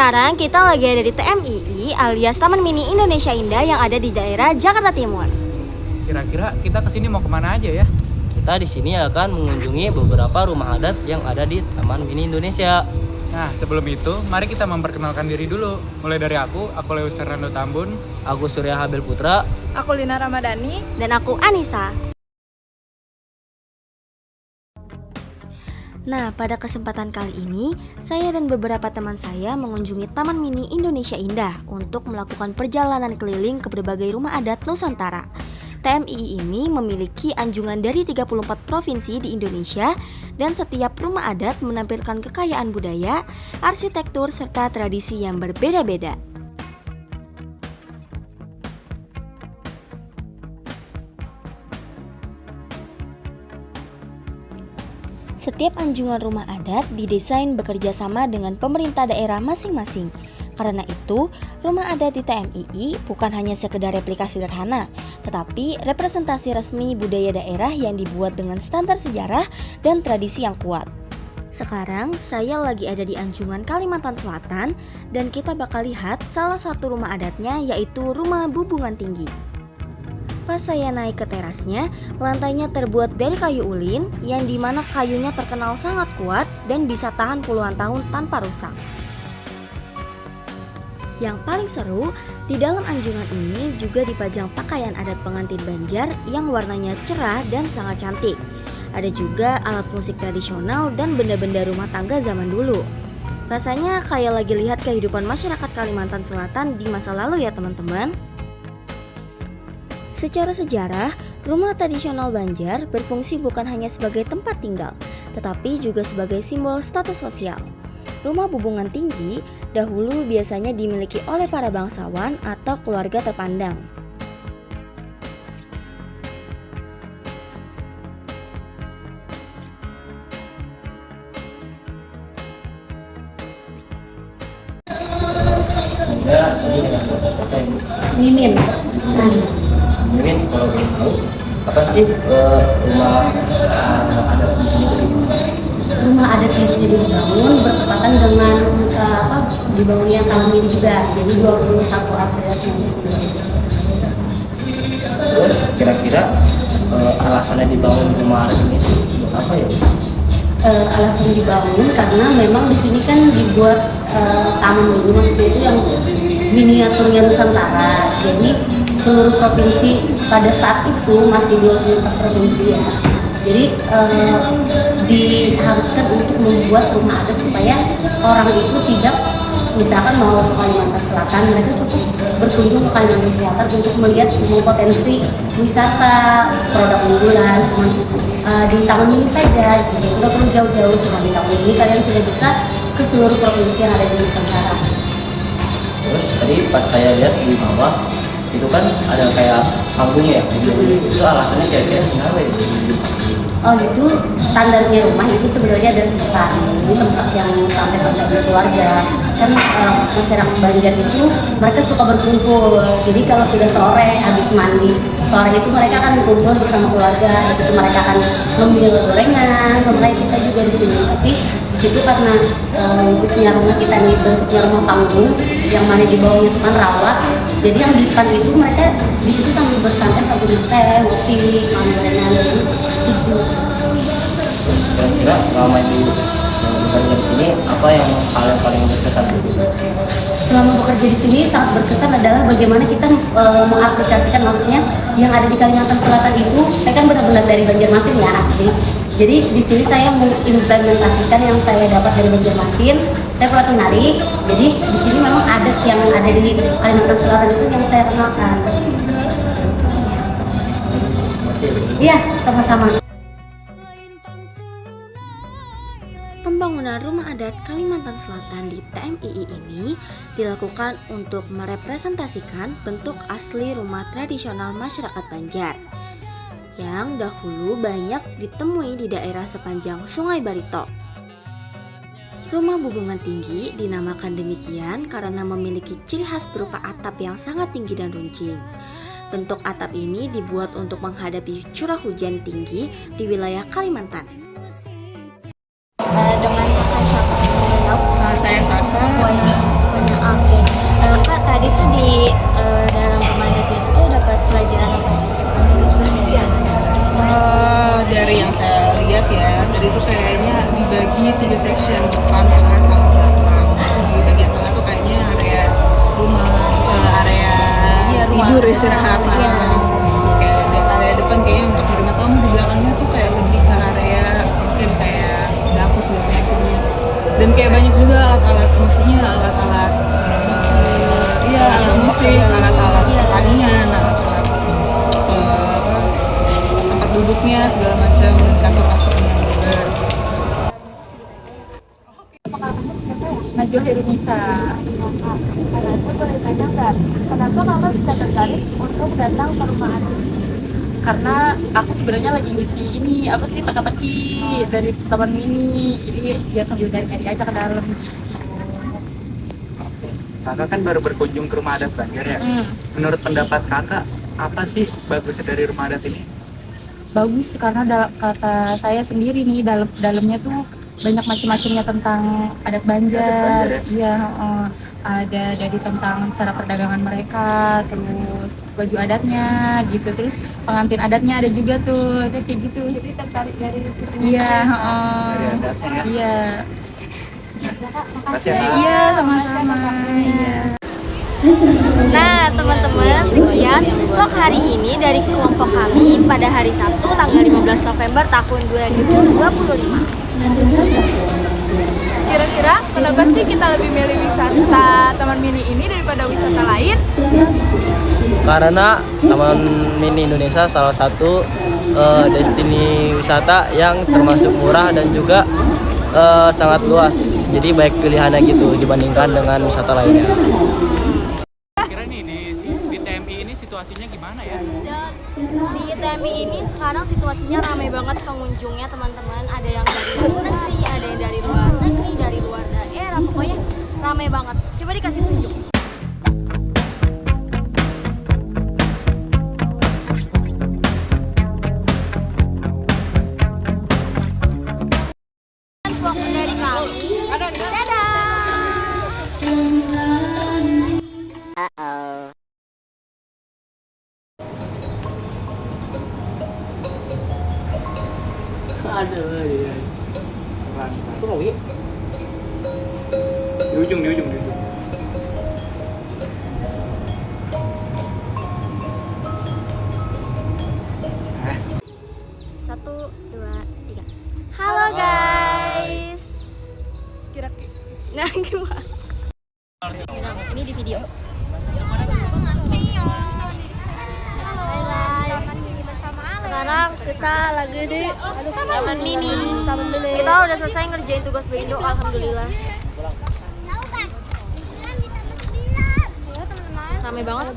Sekarang kita lagi ada di TMII alias Taman Mini Indonesia Indah yang ada di daerah Jakarta Timur. Kira-kira kita kesini mau kemana aja ya? Kita di sini akan mengunjungi beberapa rumah adat yang ada di Taman Mini Indonesia. Nah, sebelum itu, mari kita memperkenalkan diri dulu. Mulai dari aku Lewis Fernando Tambun. Aku Surya Habil Putra. Aku Lina Ramadhani. Dan aku Anissa. Nah, pada kesempatan kali ini, saya dan beberapa teman saya mengunjungi Taman Mini Indonesia Indah untuk melakukan perjalanan keliling ke berbagai rumah adat Nusantara. TMII ini memiliki anjungan dari 34 provinsi di Indonesia dan setiap rumah adat menampilkan kekayaan budaya, arsitektur, serta tradisi yang berbeda-beda. Setiap anjungan rumah adat didesain bekerja sama dengan pemerintah daerah masing-masing. Karena itu, rumah adat di TMII bukan hanya sekedar replikasi sederhana, tetapi representasi resmi budaya daerah yang dibuat dengan standar sejarah dan tradisi yang kuat. Sekarang, saya lagi ada di Anjungan Kalimantan Selatan dan kita bakal lihat salah satu rumah adatnya yaitu Rumah Bubungan Tinggi. Pas saya naik ke terasnya, lantainya terbuat dari kayu ulin yang dimana kayunya terkenal sangat kuat dan bisa tahan puluhan tahun tanpa rusak. Yang paling seru, di dalam anjungan ini juga dipajang pakaian adat pengantin Banjar yang warnanya cerah dan sangat cantik. Ada juga alat musik tradisional dan benda-benda rumah tangga zaman dulu. Rasanya kayak lagi lihat kehidupan masyarakat Kalimantan Selatan di masa lalu ya teman-teman. Secara sejarah, rumah tradisional Banjar berfungsi bukan hanya sebagai tempat tinggal, tetapi juga sebagai simbol status sosial. Rumah bubungan tinggi dahulu biasanya dimiliki oleh para bangsawan atau keluarga terpandang. Mimin. Mimin, kalau boleh tahu, apa sih rumah adat di sini itu? Rumah adat yang jadi dibangun bertepatan dengan dibangunnya tahun ini juga. Jadi 21 April 1999. Terus kira-kira alasannya dibangun rumah adat ini untuk apa ya? Alasan dibangun karena memang di sini kan dibuat taman mini, maksudnya itu yang miniaturnya Nusantara. Jadi seluruh provinsi pada saat itu masih 24 provinsi ya. Jadi diharuskan untuk membuat rumah adat supaya orang itu tidak misalkan mau ke Kalimantan Selatan, mereka cukup berkunjung ke Kalimantan Selatan untuk melihat semua potensi wisata, produk unggulan, di Taman Mini saja. Jadi nggak perlu jauh-jauh, cuma di Taman Mini kalian sudah bisa ke seluruh provinsi yang ada di Nusantara. Terus tadi pas saya lihat di bawah itu kan ada kayak panggungnya ya, itu alasannya kira-kira kenapa ya? Oh itu standarnya rumah itu sebenarnya ada tempat, ini tempat yang sampai berkeluarga. Kan masyarakat Banjar itu mereka suka berkumpul. Jadi kalau sudah sore habis mandi, sore itu mereka akan berkumpul bersama keluarga. Itu mereka akan ngemil gorengan, sampai kita juga di sini. Tapi di situ karena bentuknya rumah kita nih bentuknya rumah panggung, yang mana di bawahnya itu kan rawa. Jadi yang di depan itu mereka di situ sambil bersantai, sambil teh, ngopi, makan gorengan gitu. Kira-kira selama ini bekerja di sini apa yang hal yang paling berkesan? Selama bekerja di sini sangat berkesan adalah bagaimana kita mengaplikasikan, maksudnya yang ada di Kalimantan Selatan itu, saya kan benar-benar dari Banjarmasin ya asli. Jadi di sini saya mengimplementasikan yang saya dapat dari Banjarmasin. Saya pelatih nari. Jadi di sini memang adat yang ada di Kalimantan Selatan itu yang saya kenalkan. Iya, sama-sama. Pembangunan rumah adat Kalimantan Selatan di TMII ini dilakukan untuk merepresentasikan bentuk asli rumah tradisional masyarakat Banjar yang dahulu banyak ditemui di daerah sepanjang Sungai Barito. Rumah bubungan tinggi dinamakan demikian karena memiliki ciri khas berupa atap yang sangat tinggi dan runcing. Bentuk atap ini dibuat untuk menghadapi curah hujan tinggi di wilayah Kalimantan. Dengan kakak siapa? Saya Sasa. istirahat. Terus kayak di area depan kayaknya untuk menerima tamu, di belakangnya tuh kayak lebih ke area mungkin kayak dapur segala macamnya. Dan kayak banyak juga alat-alat, maksudnya alat-alat iya, alat musik, alat-alat pertandingan, alat-alat tempat duduknya segala macam, dan kasur-kasurnya juga. Najwa Herunisa. Najwa boleh tanya nggak, kenapa kakak bisa tertarik untuk datang ke rumah adat? Karena aku sebenarnya lagi ngisi ini apa sih teka-teki dari Taman Mini, jadi ya sambil nyari-nyari aja ke dalam. Kakak kan baru berkunjung ke rumah adat Banjar ya. Menurut pendapat kakak, apa sih bagusnya dari rumah adat ini? Bagus karena kata saya sendiri nih dalamnya tuh banyak macam-macamnya tentang adat Banjar. Iya, ada dari tentang cara perdagangan mereka, terus baju adatnya gitu, terus pengantin adatnya ada juga tuh, ada kayak gitu. Jadi tertarik dari situ. Iya, Dari adatnya ya? iya. Makasih ya, Kak. Iya, sama-sama. Iya. Nah, teman-teman, sekian vlog hari ini dari kelompok kami pada hari Sabtu tanggal 15 November tahun 2025. Kira-kira kenapa sih kita lebih milih wisata Taman Mini ini daripada wisata lain? Karena Taman Mini Indonesia salah satu destinasi wisata yang termasuk murah dan juga sangat luas. Jadi baik pilihannya gitu dibandingkan dengan wisata lainnya. Kira nih di TMI ini situasinya gimana ya? Di TMI ini sekarang situasinya ramai banget pengunjungnya, teman-teman. Ada yang dari dalam negeri, ada yang dari luar negeri, dari luar daerah. Pokoknya ramai banget. Coba dikasih tunjuk. Vlog dari kami. Dadah. Aduh, iya. Itu mau ya? Di ujung. Satu, dua, tiga. Halo guys. Kira-kira Nah, gimana? Ini di video. Sekarang kita lagi di Taman Mini. Kita udah selesai ngerjain tugas Baindo, alhamdulillah. Rame banget.